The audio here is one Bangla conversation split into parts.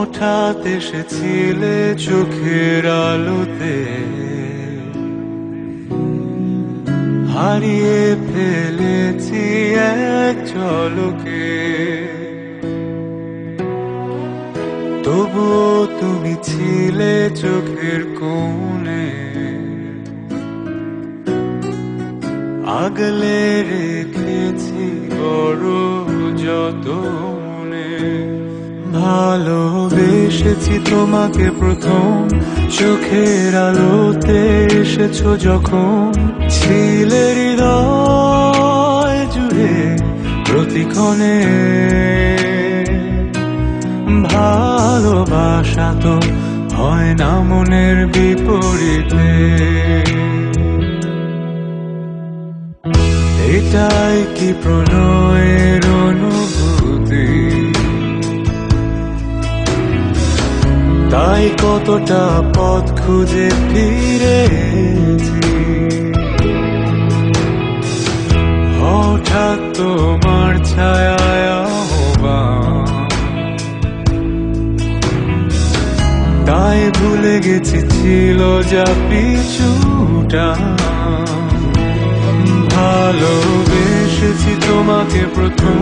হঠাৎ এসেছিলে চোখের আলোতে, হারিয়ে ফেলেছি এক ঝলকে। তবুও তুমি ছিলে চোখের কোণে, আগলে রেখেছি বড় যতনে। ভালোবেসেছি তোমাকে প্রথম, চোখের আলোতে এসেছো যখন। ছিলে হৃদয় জুড়ে প্রতিক্ষণে, ভালোবাসা তো হয় না মনের বিপরীতে। এটাই কি প্রণয়ের অনুভূতি? তাই কতটা পথ খুঁজে ফিরেছি, হঠাৎ তোমার ছায়ায় আহ্বান। তাই ভুলে গেছি ছিল যা পিছুটা। ভালোবেসেছি তোমাকে প্রথম,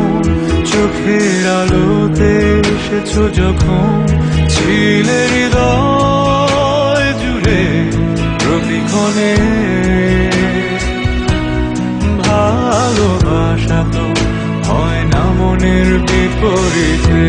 চোখের আলোতে এসেছো যখন। ছিলে হৃদয় জুড়ে প্রতিক্ষণে, ভালোবাসা তো হয় না মনের বিপরীতে।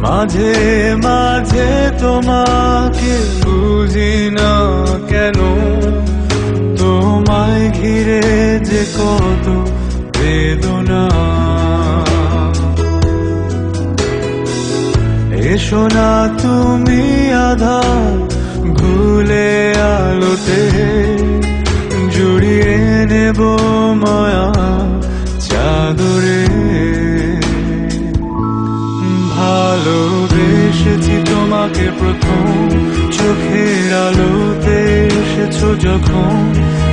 মাঝে মাঝে তোমাকে বুঝি না কেন, তোমায় ঘিরে যে কত বেদনা। এসো না তুমি আধার ভুলে আলোতে, জড়িয়ে নেব মায়া চাদরে। ভালোবেসেছি তোমাকে প্রথম, চোখের আলোতে এসেছো যখন।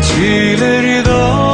ছিলে হৃদয়